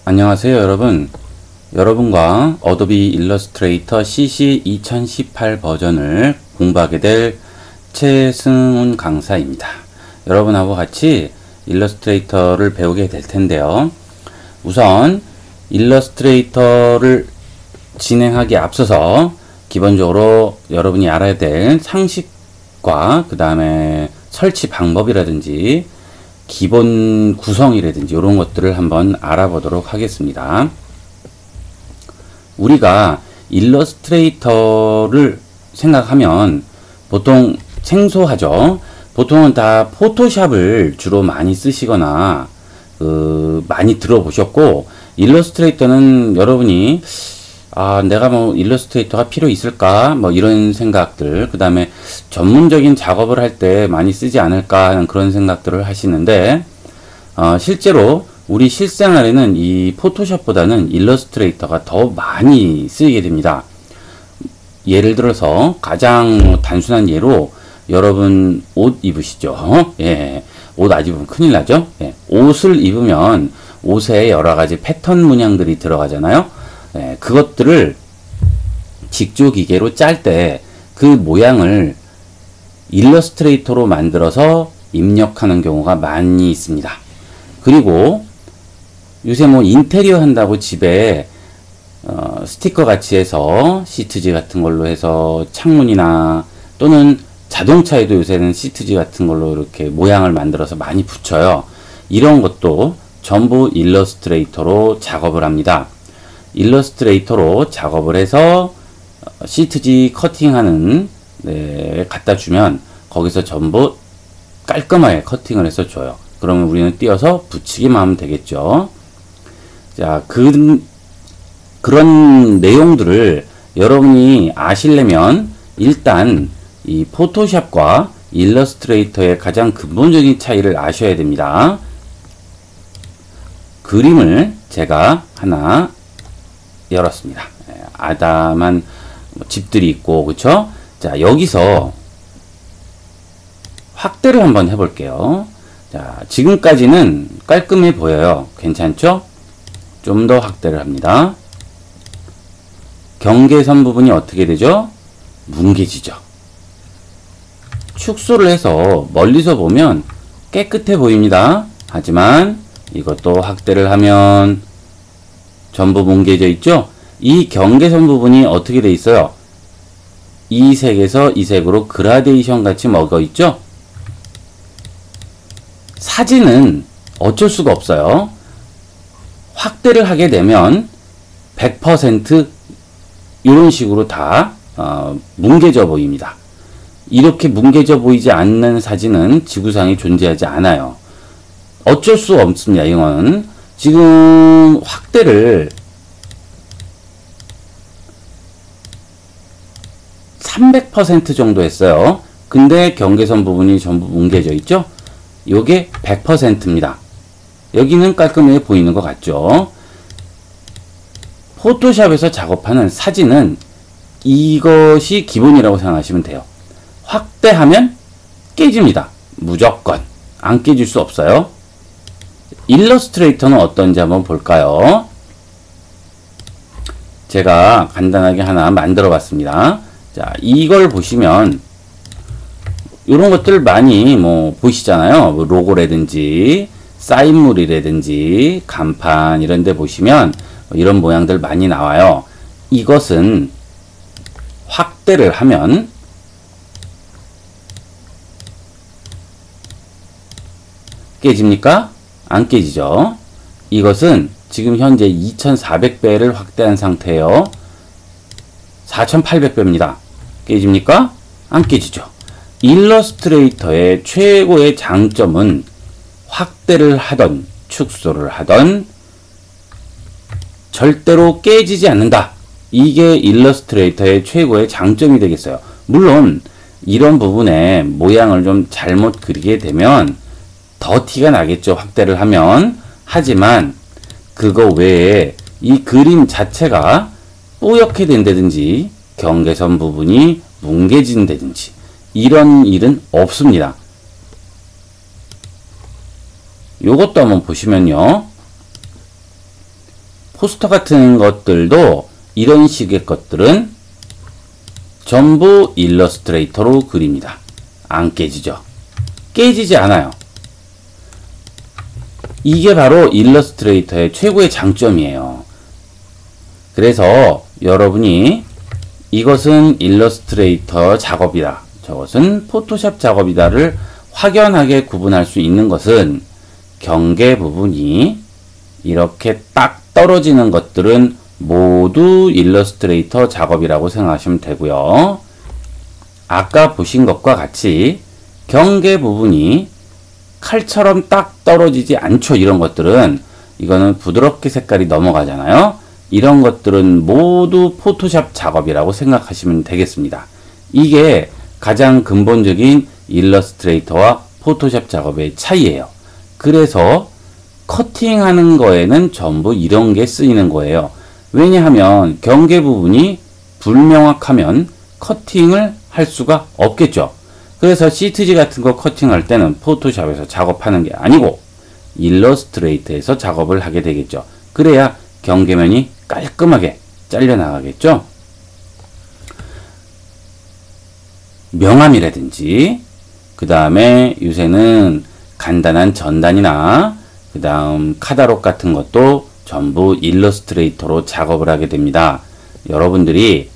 안녕하세요 여러분. 여러분과 어도비 일러스트레이터 CC 2018 버전을 공부하게 될 최승훈 강사입니다. 여러분하고 같이 일러스트레이터를 배우게 될 텐데요. 우선 일러스트레이터를 진행하기에 앞서서 기본적으로 여러분이 알아야 될 상식과 그 다음에 설치 방법이라든지 기본 구성이라든지 이런 것들을 한번 알아보도록 하겠습니다. 우리가 일러스트레이터를 생각하면 보통 생소하죠. 보통은 다 포토샵을 주로 많이 쓰시거나 많이 들어보셨고, 일러스트레이터는 여러분이 내가 뭐 일러스트레이터가 필요 있을까? 뭐 이런 생각들, 그 다음에 전문적인 작업을 할 때 많이 쓰지 않을까 하는 그런 생각들을 하시는데, 실제로 우리 실생활에는 이 포토샵보다는 일러스트레이터가 더 많이 쓰이게 됩니다. 예를 들어서 가장 단순한 예로 여러분 옷 입으시죠? 예. 옷 안 입으면 큰일 나죠? 예. 옷을 입으면 옷에 여러 가지 패턴 문양들이 들어가잖아요? 예. 그것들을 직조기계로 짤 때 그 모양을 일러스트레이터로 만들어서 입력하는 경우가 많이 있습니다. 그리고 요새 뭐 인테리어 한다고 집에 스티커 같이 해서 시트지 같은 걸로 해서 창문이나 또는 자동차에도 요새는 시트지 같은 걸로 이렇게 모양을 만들어서 많이 붙여요. 이런 것도 전부 일러스트레이터로 작업을 합니다. 일러스트레이터로 작업을 해서 시트지 커팅하는 갖다 주면 거기서 전부 깔끔하게 커팅을 해서 줘요. 그러면 우리는 띄어서 붙이기만 하면 되겠죠. 자, 그런 내용들을 여러분이 아시려면 일단 이 포토샵과 일러스트레이터의 가장 근본적인 차이를 아셔야 됩니다. 그림을 제가 하나 열었습니다. 아담한 집들이 있고, 그쵸? 자, 여기서 확대를 한번 해볼게요. 자, 지금까지는 깔끔해 보여요. 괜찮죠? 좀 더 확대를 합니다. 경계선 부분이 어떻게 되죠? 뭉개지죠. 축소를 해서 멀리서 보면 깨끗해 보입니다. 하지만 이것도 확대를 하면 전부 뭉개져 있죠? 이 경계선 부분이 어떻게 돼 있어요? 이 색에서 이 색으로 그라데이션 같이 먹어 있죠? 사진은 어쩔 수가 없어요. 확대를 하게 되면 100% 이런 식으로 다 뭉개져 보입니다. 이렇게 뭉개져 보이지 않는 사진은 지구상에 존재하지 않아요. 어쩔 수 없습니다. 이건 지금 확대를 300% 정도 했어요. 근데 경계선 부분이 전부 뭉개져 있죠? 요게 100%입니다. 여기는 깔끔해 보이는 것 같죠? 포토샵에서 작업하는 사진은 이것이 기본이라고 생각하시면 돼요. 확대하면 깨집니다. 무조건. 안 깨질 수 없어요. 일러스트레이터는 어떤지 한번 볼까요? 제가 간단하게 하나 만들어 봤습니다. 자, 이걸 보시면 이런 것들 많이 뭐 보시잖아요. 뭐 로고라든지 사인물이라든지 간판 이런 데 보시면 이런 모양들 많이 나와요. 이것은 확대를 하면 깨집니까? 안 깨지죠. 이것은 지금 현재 2400배를 확대한 상태예요. 4800배입니다. 깨집니까? 안 깨지죠. 일러스트레이터의 최고의 장점은 확대를 하던 축소를 하던 절대로 깨지지 않는다. 이게 일러스트레이터의 최고의 장점이 되겠어요. 물론 이런 부분에 모양을 좀 잘못 그리게 되면 더 티가 나겠죠. 확대를 하면. 하지만 그거 외에 이 그림 자체가 뿌옇게 된다든지 경계선 부분이 뭉개진다든지 이런 일은 없습니다. 요것도 한번 보시면요. 포스터 같은 것들도 이런 식의 것들은 전부 일러스트레이터로 그립니다. 안 깨지죠. 깨지지 않아요. 이게 바로 일러스트레이터의 최고의 장점이에요. 그래서 여러분이 이것은 일러스트레이터 작업이다, 저것은 포토샵 작업이다를 확연하게 구분할 수 있는 것은 경계 부분이 이렇게 딱 떨어지는 것들은 모두 일러스트레이터 작업이라고 생각하시면 되고요. 아까 보신 것과 같이 경계 부분이 칼처럼 딱 떨어지지 않죠. 이런 것들은, 이거는 부드럽게 색깔이 넘어가잖아요. 이런 것들은 모두 포토샵 작업이라고 생각하시면 되겠습니다. 이게 가장 근본적인 일러스트레이터와 포토샵 작업의 차이예요. 그래서 커팅하는 거에는 전부 이런 게 쓰이는 거예요. 왜냐하면 경계 부분이 불명확하면 커팅을 할 수가 없겠죠. 그래서 시트지 같은 거 커팅할 때는 포토샵에서 작업하는 게 아니고 일러스트레이터에서 작업을 하게 되겠죠. 그래야 경계면이 깔끔하게 잘려나가겠죠. 명암이라든지, 그 다음에 요새는 간단한 전단이나 그 다음 카다록 같은 것도 전부 일러스트레이터로 작업을 하게 됩니다. 여러분들이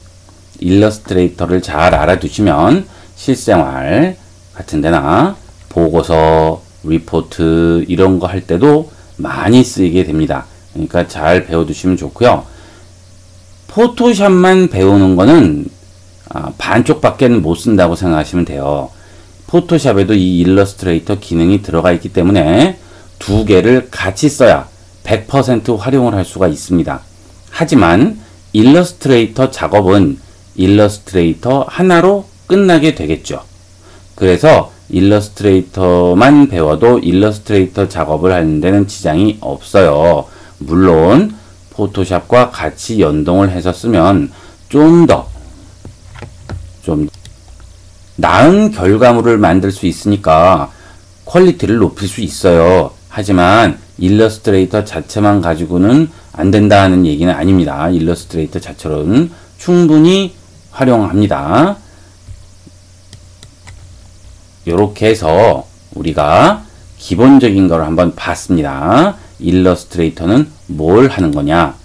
일러스트레이터를 잘 알아두시면 실생활 같은 데나 보고서, 리포트 이런 거 할 때도 많이 쓰이게 됩니다. 그러니까 잘 배워두시면 좋고요. 포토샵만 배우는 거는 반쪽밖에 못 쓴다고 생각하시면 돼요. 포토샵에도 이 일러스트레이터 기능이 들어가 있기 때문에 두 개를 같이 써야 100% 활용을 할 수가 있습니다. 하지만 일러스트레이터 작업은 일러스트레이터 하나로 끝나게 되겠죠. 그래서 일러스트레이터만 배워도 일러스트레이터 작업을 하는 데는 지장이 없어요. 물론 포토샵과 같이 연동을 해서 쓰면 좀 나은 결과물을 만들 수 있으니까 퀄리티를 높일 수 있어요. 하지만 일러스트레이터 자체만 가지고는 안 된다는 얘기는 아닙니다. 일러스트레이터 자체로는 충분히 활용합니다. 이렇게 해서 우리가 기본적인 걸 한번 봤습니다. 일러스트레이터는 뭘 하는 거냐?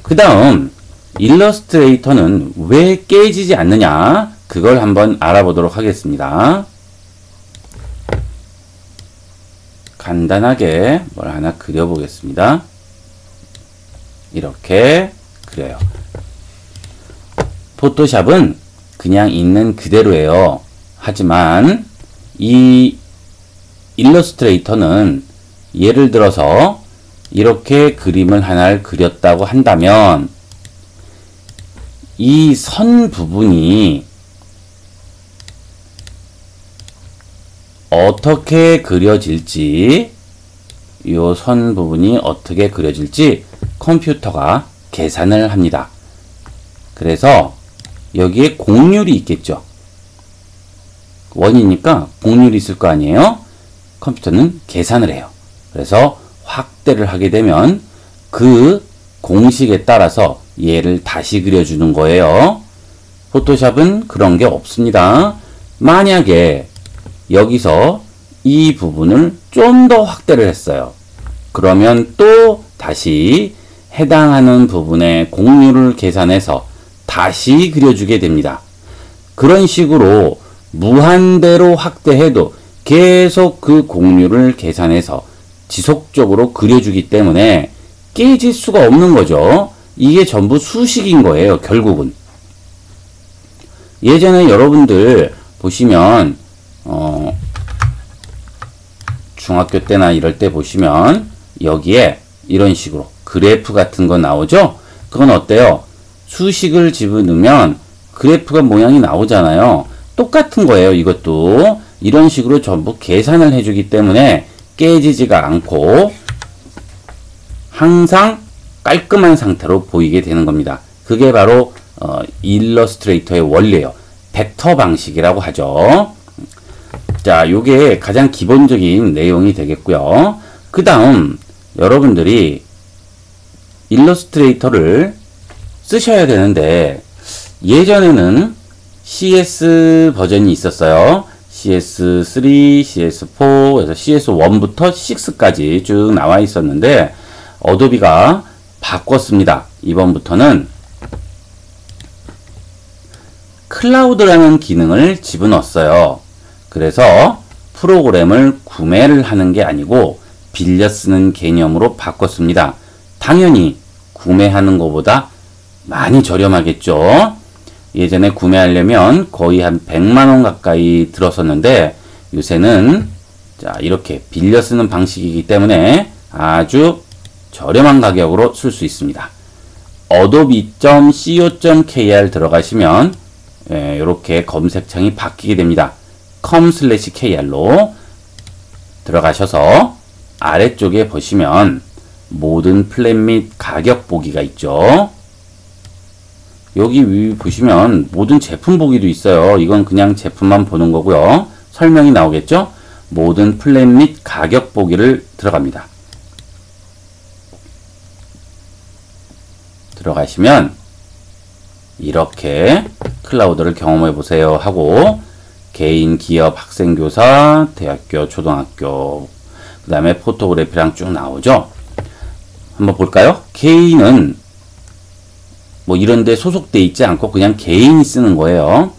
그 다음 일러스트레이터는 왜 깨지지 않느냐? 그걸 한번 알아보도록 하겠습니다. 간단하게 뭘 하나 그려보겠습니다. 이렇게 그려요. 포토샵은 그냥 있는 그대로예요. 하지만 이 일러스트레이터는 예를 들어서 이렇게 그림을 하나를 그렸다고 한다면 이 선 부분이 어떻게 그려질지, 이 선 부분이 어떻게 그려질지 컴퓨터가 계산을 합니다. 그래서 여기에 곡률이 있겠죠. 원이니까 곡률이 있을 거 아니에요? 컴퓨터는 계산을 해요. 그래서 확대를 하게 되면 그 공식에 따라서 얘를 다시 그려주는 거예요. 포토샵은 그런 게 없습니다. 만약에 여기서 이 부분을 좀 더 확대를 했어요. 그러면 또 다시 해당하는 부분의 곡률을 계산해서 다시 그려주게 됩니다. 그런 식으로 무한대로 확대해도 계속 그 곡률을 계산해서 지속적으로 그려주기 때문에 깨질 수가 없는 거죠. 이게 전부 수식인 거예요, 결국은. 예전에 여러분들 보시면 중학교 때나 이럴 때 보시면 여기에 이런 식으로 그래프 같은 거 나오죠? 그건 어때요? 수식을 집어넣으면 그래프가 모양이 나오잖아요. 똑같은 거예요, 이것도. 이런 식으로 전부 계산을 해주기 때문에 깨지지가 않고 항상 깔끔한 상태로 보이게 되는 겁니다. 그게 바로 일러스트레이터의 원리예요. 벡터 방식이라고 하죠. 자, 요게 가장 기본적인 내용이 되겠고요. 그 다음 여러분들이 일러스트레이터를 쓰셔야 되는데, 예전에는 CS 버전이 있었어요. CS3, CS4, 그래서 CS1부터 6까지 쭉 나와 있었는데, 어도비가 바꿨습니다. 이번부터는 클라우드라는 기능을 집어넣었어요. 그래서 프로그램을 구매를 하는 게 아니고 빌려 쓰는 개념으로 바꿨습니다. 당연히 구매하는 것보다 많이 저렴하겠죠. 예전에 구매하려면 거의 한 100만원 가까이 들었었는데, 요새는 자, 이렇게 빌려 쓰는 방식이기 때문에 아주 저렴한 가격으로 쓸 수 있습니다. adobe.co.kr 들어가시면 이렇게 검색창이 바뀌게 됩니다. com/kr로 들어가셔서 아래쪽에 보시면 모든 플랜 및 가격 보기가 있죠. 여기 위 보시면 모든 제품 보기도 있어요. 이건 그냥 제품만 보는 거고요. 설명이 나오겠죠? 모든 플랜 및 가격 보기를 들어갑니다. 들어가시면 이렇게 클라우드를 경험해 보세요 하고, 개인, 기업, 학생, 교사, 대학교, 초등학교, 그 다음에 포토그래피랑 쭉 나오죠. 한번 볼까요? 개인은 뭐 이런데 소속돼 있지 않고 그냥 개인이 쓰는 거예요.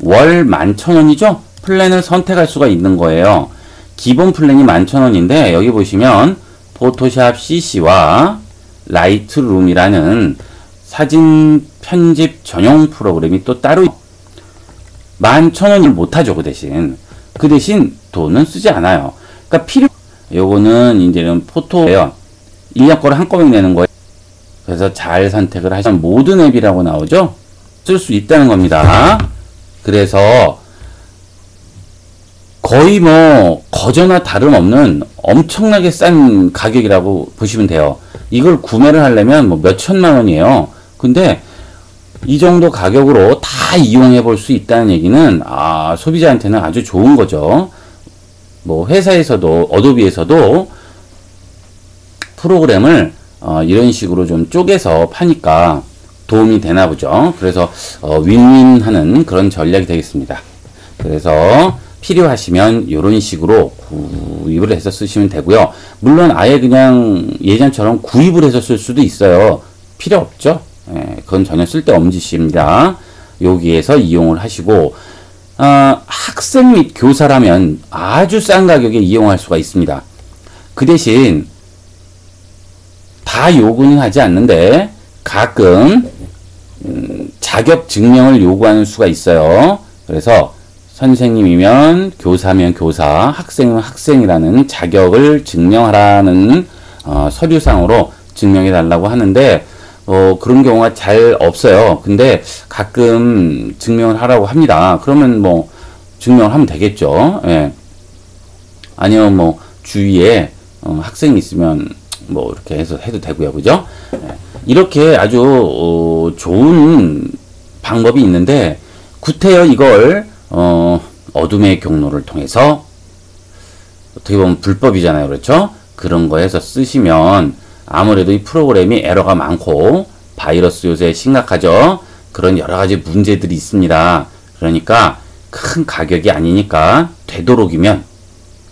월 11,000원이죠? 플랜을 선택할 수가 있는 거예요. 기본 플랜이 11,000원인데 여기 보시면 포토샵 CC와 라이트룸이라는 사진 편집 전용 프로그램이 또 따로 11,000원을 못하죠. 그 대신 돈은 쓰지 않아요. 그러니까 요거는 이제는 포토예요. 1년 거를 한꺼번에 내는 거예요. 그래서 잘 선택을 하시면 모든 앱이라고 나오죠. 쓸 수 있다는 겁니다. 그래서 거의 뭐 거저나 다름없는 엄청나게 싼 가격이라고 보시면 돼요. 이걸 구매를 하려면 뭐 몇 천만 원이에요. 근데 이 정도 가격으로 다 이용해 볼 수 있다는 얘기는 소비자한테는 아주 좋은 거죠. 뭐 회사에서도 어도비에서도 프로그램을 이런 식으로 좀 쪼개서 파니까 도움이 되나 보죠. 그래서 윈윈하는 그런 전략이 되겠습니다. 그래서 필요하시면 이런 식으로 구입을 해서 쓰시면 되고요. 물론 아예 그냥 예전처럼 구입을 해서 쓸 수도 있어요. 필요 없죠. 그건 전혀 쓸데없는 짓입니다. 여기에서 이용을 하시고, 학생 및 교사라면 아주 싼 가격에 이용할 수가 있습니다. 그 대신 다 요구는 하지 않는데 가끔 자격 증명을 요구하는 수가 있어요. 그래서 선생님이면 교사면 교사, 학생이면 학생이라는 자격을 증명하라는 서류상으로 증명해 달라고 하는데 그런 경우가 잘 없어요. 근데 가끔 증명을 하라고 합니다. 그러면 뭐 증명을 하면 되겠죠. 예. 아니면 뭐 주위에 학생이 있으면 뭐 이렇게 해서 해도 되고요. 그죠? 예. 이렇게 아주 좋은 방법이 있는데 구태여 이걸 어둠의 경로를 통해서 어떻게 보면 불법이잖아요. 그렇죠? 그런 거에서 쓰시면 아무래도 이 프로그램이 에러가 많고 바이러스 요새 심각하죠. 그런 여러 가지 문제들이 있습니다. 그러니까 큰 가격이 아니니까 되도록이면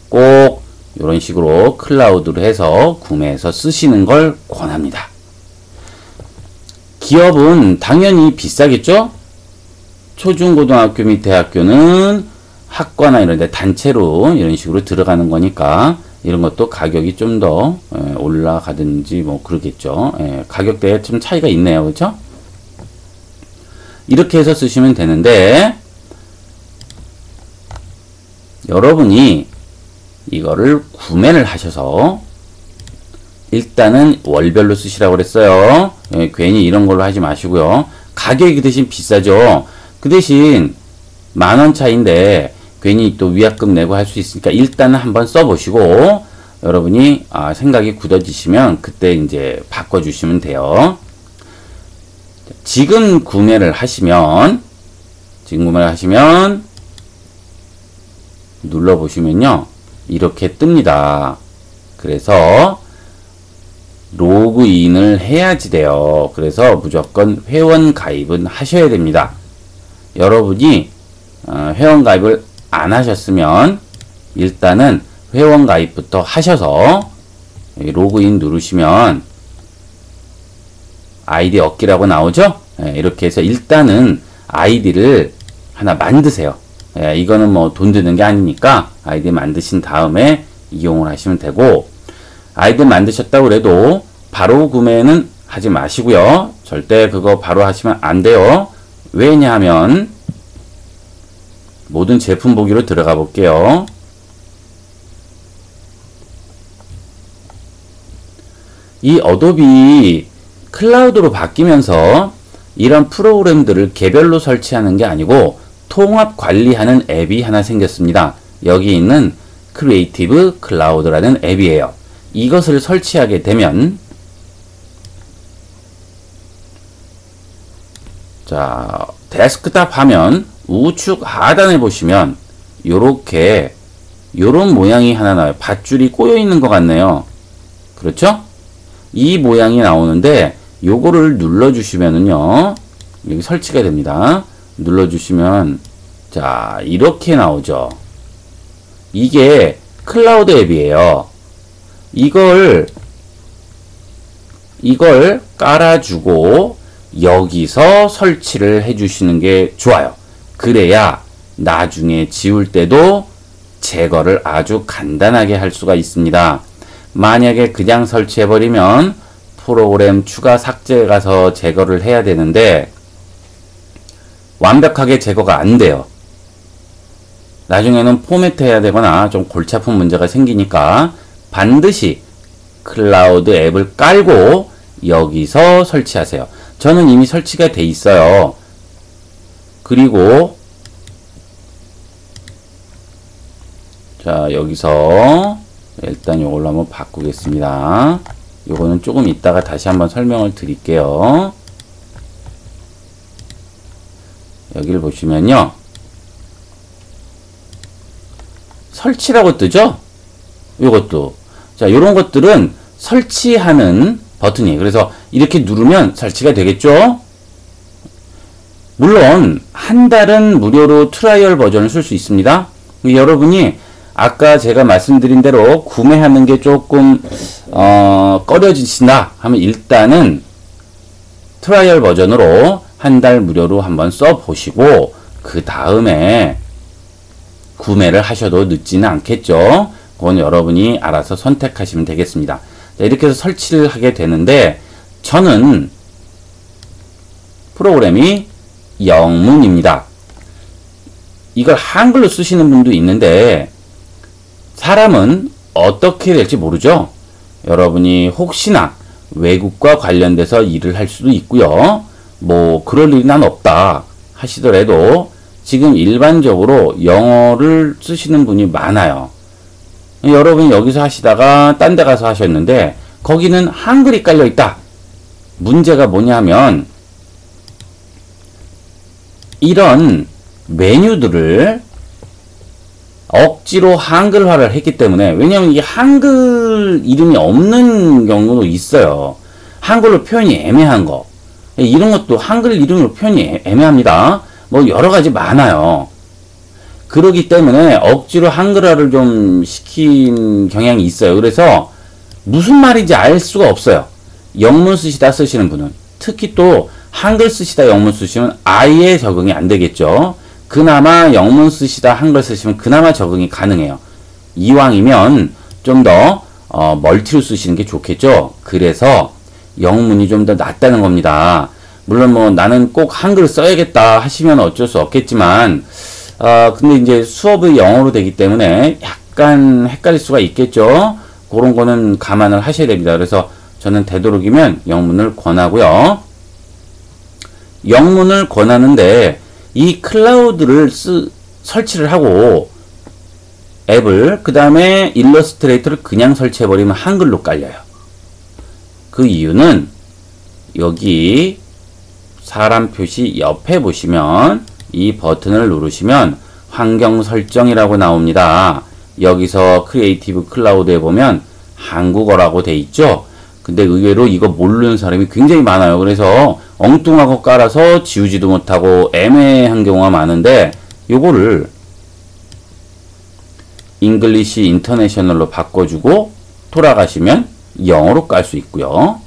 꼭 이런 식으로 클라우드로 해서 구매해서 쓰시는 걸 권합니다. 기업은 당연히 비싸겠죠? 초중고등학교 및 대학교는 학과나 이런 데 단체로 이런 식으로 들어가는 거니까 이런 것도 가격이 좀 더 올라가든지 뭐 그러겠죠. 가격대에 좀 차이가 있네요. 그렇죠? 이렇게 해서 쓰시면 되는데 여러분이 이거를 구매를 하셔서 일단은 월별로 쓰시라고 그랬어요. 괜히 이런 걸로 하지 마시고요. 가격이 그 대신 비싸죠. 그 대신 10,000원 차이인데 괜히 또 위약금 내고 할 수 있으니까 일단은 한번 써보시고 여러분이 생각이 굳어지시면 그때 이제 바꿔주시면 돼요. 지금 구매를 하시면 눌러보시면요 이렇게 뜹니다. 그래서 로그인을 해야지 돼요. 그래서 무조건 회원 가입은 하셔야 됩니다. 여러분이 회원 가입을 안 하셨으면 일단은 회원 가입부터 하셔서 로그인 누르시면 아이디 얻기라고 나오죠? 이렇게 해서 일단은 아이디를 하나 만드세요. 이거는 뭐 돈 드는 게 아니니까 아이디 만드신 다음에 이용을 하시면 되고, 아이디 만드셨다고 그래도 바로 구매는 하지 마시고요. 절대 그거 바로 하시면 안 돼요. 왜냐하면 모든 제품 보기로 들어가 볼게요. 이 어도비 클라우드로 바뀌면서 이런 프로그램들을 개별로 설치하는 게 아니고 통합 관리하는 앱이 하나 생겼습니다. 여기 있는 크리에이티브 클라우드라는 앱이에요. 이것을 설치하게 되면, 자, 데스크탑 화면 우측 하단에 보시면 요렇게 요런 모양이 하나 나와요. 밧줄이 꼬여 있는 것 같네요. 그렇죠? 이 모양이 나오는데 요거를 눌러주시면은요, 여기 설치가 됩니다. 눌러주시면 자, 이렇게 나오죠. 이게 클라우드 앱이에요. 이걸 깔아주고 여기서 설치를 해주시는 게 좋아요. 그래야 나중에 지울 때도 제거를 아주 간단하게 할 수가 있습니다. 만약에 그냥 설치해버리면 프로그램 추가 삭제에 가서 제거를 해야 되는데 완벽하게 제거가 안 돼요. 나중에는 포맷 해야 되거나 좀 골치 아픈 문제가 생기니까 반드시 클라우드 앱을 깔고 여기서 설치하세요. 저는 이미 설치가 돼 있어요. 그리고 자, 여기서 일단 이걸로 한번 바꾸겠습니다. 요거는 조금 이따가 다시 한번 설명을 드릴게요. 여기를 보시면요, 설치라고 뜨죠? 요것도. 자, 요런 것들은 설치하는 버튼이에요. 그래서 이렇게 누르면 설치가 되겠죠? 물론 한 달은 무료로 트라이얼 버전을 쓸 수 있습니다. 여러분이 아까 제가 말씀드린 대로 구매하는 게 조금 꺼려지신다 하면 일단은 트라이얼 버전으로 한 달 무료로 한번 써보시고 그 다음에 구매를 하셔도 늦지는 않겠죠. 그건 여러분이 알아서 선택하시면 되겠습니다. 자, 이렇게 해서 설치를 하게 되는데 저는 프로그램이 영문입니다. 이걸 한글로 쓰시는 분도 있는데 사람은 어떻게 될지 모르죠. 여러분이 혹시나 외국과 관련돼서 일을 할 수도 있고요. 뭐 그럴 일이 난 없다 하시더라도 지금 일반적으로 영어를 쓰시는 분이 많아요. 여러분이 여기서 하시다가 딴 데 가서 하셨는데 거기는 한글이 깔려 있다. 문제가 뭐냐면 이런 메뉴들을 억지로 한글화를 했기 때문에, 왜냐면 이게 한글 이름이 없는 경우도 있어요. 한글로 표현이 애매한 거. 이런 것도 한글 이름으로 표현이 애매합니다. 뭐 여러 가지 많아요. 그러기 때문에 억지로 한글화를 좀 시킨 경향이 있어요. 그래서 무슨 말인지 알 수가 없어요. 영문 쓰시다 쓰시는 분은. 특히 또 한글 쓰시다 영문 쓰시면 아예 적응이 안 되겠죠. 그나마 영문 쓰시다 한글 쓰시면 그나마 적응이 가능해요. 이왕이면 좀 더 멀티로 쓰시는 게 좋겠죠. 그래서 영문이 좀 더 낫다는 겁니다. 물론 뭐 나는 꼭 한글을 써야겠다 하시면 어쩔 수 없겠지만 근데 이제 수업이 영어로 되기 때문에 약간 헷갈릴 수가 있겠죠. 그런 거는 감안을 하셔야 됩니다. 그래서 저는 되도록이면 영문을 권하고요. 영문을 권하는데 이 클라우드를 설치를 하고 앱을 그 다음에 일러스트레이터를 그냥 설치해버리면 한글로 깔려요. 그 이유는 여기 사람 표시 옆에 보시면 이 버튼을 누르시면 환경 설정이라고 나옵니다. 여기서 크리에이티브 클라우드에 보면 한국어라고 돼 있죠. 근데 의외로 이거 모르는 사람이 굉장히 많아요. 그래서 엉뚱하고 깔아서 지우지도 못하고 애매한 경우가 많은데 요거를 잉글리시 인터내셔널로 바꿔주고 돌아가시면 영어로 깔 수 있고요.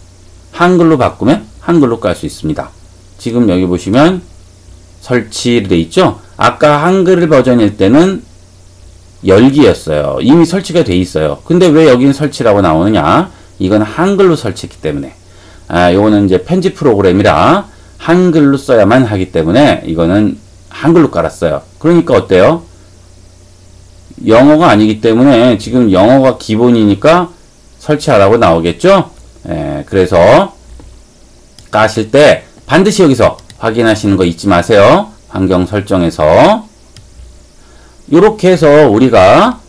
한글로 바꾸면 한글로 깔 수 있습니다. 지금 여기 보시면 설치돼 있죠? 아까 한글 버전일 때는 열기였어요. 이미 설치가 돼 있어요. 근데 왜 여기는 설치라고 나오느냐? 이건 한글로 설치했기 때문에. 요거는 이제 편집 프로그램이라 한글로 써야만 하기 때문에 이거는 한글로 깔았어요. 그러니까 어때요? 영어가 아니기 때문에 지금 영어가 기본이니까 설치하라고 나오겠죠? 그래서 까실 때 반드시 여기서 확인하시는 거 잊지 마세요. 환경 설정에서 이렇게 해서 우리가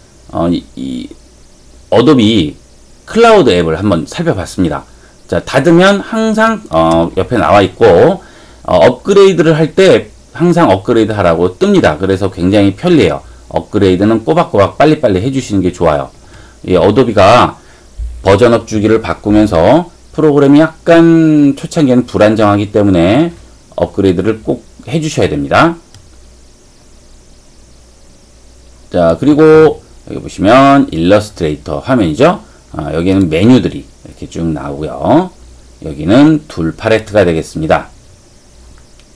이 어도비 클라우드 앱을 한번 살펴봤습니다. 자, 닫으면 항상 옆에 나와 있고 업그레이드를 할 때 항상 업그레이드 하라고 뜹니다. 그래서 굉장히 편리해요. 업그레이드는 꼬박꼬박 빨리빨리 해주시는 게 좋아요. 이 어도비가 버전업 주기를 바꾸면서 프로그램이 약간 초창기에는 불안정하기 때문에 업그레이드를 꼭 해주셔야 됩니다. 자, 그리고 여기 보시면 일러스트레이터 화면이죠. 여기는 메뉴들이 이렇게 쭉 나오고요. 여기는 툴 팔레트가 되겠습니다.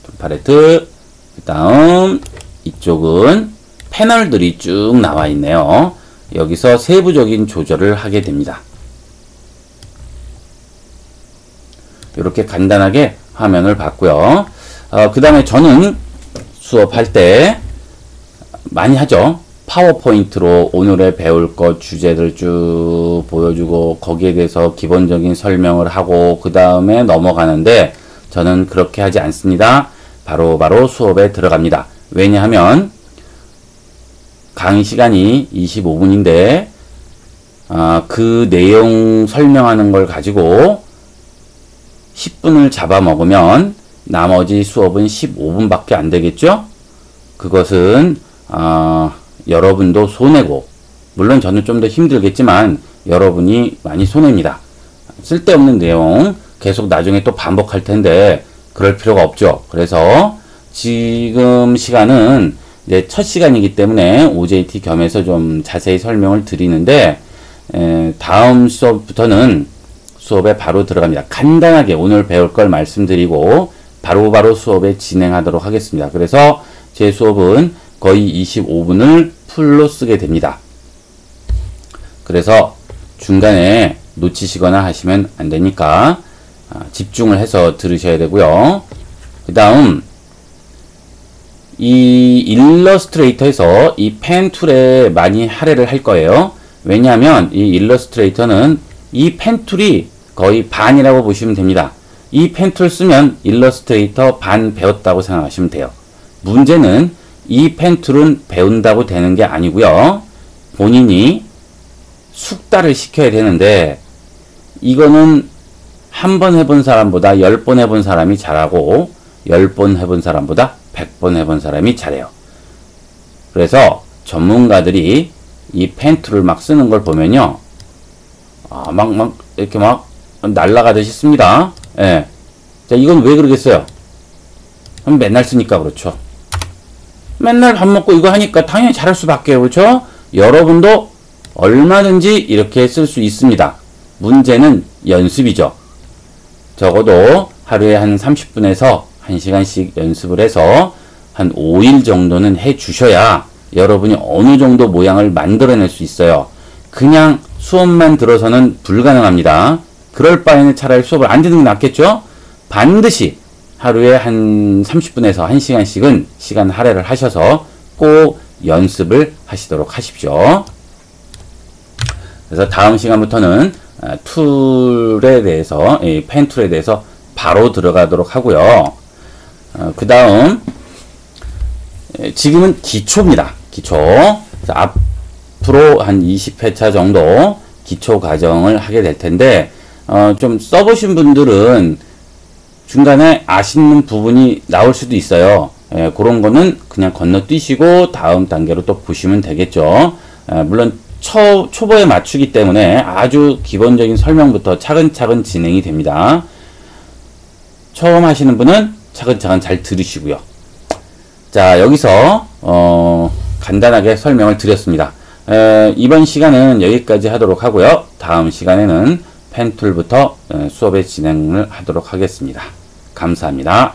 툴 팔레트. 그 다음 이쪽은 패널들이 쭉 나와 있네요. 여기서 세부적인 조절을 하게 됩니다. 이렇게 간단하게 화면을 봤고요. 그 다음에 저는 수업할 때 많이 하죠. 파워포인트로 오늘의 배울 것 주제들 쭉 보여주고 거기에 대해서 기본적인 설명을 하고 그 다음에 넘어가는데 저는 그렇게 하지 않습니다. 바로 수업에 들어갑니다. 왜냐하면 강의 시간이 25분인데 그 내용 설명하는 걸 가지고 10분을 잡아먹으면 나머지 수업은 15분밖에 안 되겠죠? 그것은 여러분도 손해고 물론 저는 좀 더 힘들겠지만 여러분이 많이 손해입니다. 쓸데없는 내용 계속 나중에 또 반복할 텐데 그럴 필요가 없죠. 그래서 지금 시간은 이제 첫 시간이기 때문에 OJT 겸해서 좀 자세히 설명을 드리는데 다음 수업부터는 수업에 바로 들어갑니다. 간단하게 오늘 배울 걸 말씀드리고 바로 수업에 진행하도록 하겠습니다. 그래서 제 수업은 거의 25분을 풀로 쓰게 됩니다. 그래서 중간에 놓치시거나 하시면 안 되니까 집중을 해서 들으셔야 되고요. 그 다음 이 일러스트레이터에서 이 펜 툴에 많이 할애를 할 거예요. 왜냐하면 이 일러스트레이터는 이 펜 툴이 거의 반이라고 보시면 됩니다. 이 펜 툴 쓰면 일러스트레이터 반 배웠다고 생각하시면 돼요. 문제는 이 펜 툴은 배운다고 되는 게 아니고요. 본인이 숙달을 시켜야 되는데 이거는 한 번 해본 사람보다 10번 해본 사람이 잘하고 10번 해본 사람보다 100번 해본 사람이 잘해요. 그래서 전문가들이 이 펜 툴을 막 쓰는 걸 보면요. 이렇게 막 날아가듯이 씁니다. 예. 자, 이건 왜 그러겠어요? 맨날 쓰니까 그렇죠. 맨날 밥 먹고 이거 하니까 당연히 잘할 수밖에요. 그렇죠? 여러분도 얼마든지 이렇게 쓸 수 있습니다. 문제는 연습이죠. 적어도 하루에 한 30분에서 1시간씩 연습을 해서 한 5일 정도는 해 주셔야 여러분이 어느 정도 모양을 만들어낼 수 있어요. 그냥 수업만 들어서는 불가능합니다. 그럴 바에는 차라리 수업을 안 듣는 게 낫겠죠? 반드시 하루에 한 30분에서 1시간씩은 시간 할애를 하셔서 꼭 연습을 하시도록 하십시오. 그래서 다음 시간부터는 툴에 대해서, 펜 툴에 대해서 바로 들어가도록 하고요. 그 다음, 지금은 기초입니다. 기초. 앞으로 한 20회차 정도 기초 과정을 하게 될 텐데, 좀 써보신 분들은 중간에 아시는 부분이 나올 수도 있어요. 그런 거는 그냥 건너뛰시고 다음 단계로 또 보시면 되겠죠. 물론 초보에 맞추기 때문에 아주 기본적인 설명부터 차근차근 진행이 됩니다. 처음 하시는 분은 차근차근 잘 들으시고요. 자, 여기서 간단하게 설명을 드렸습니다. 이번 시간은 여기까지 하도록 하고요. 다음 시간에는 펜툴부터 수업의 진행을 하도록 하겠습니다. 감사합니다.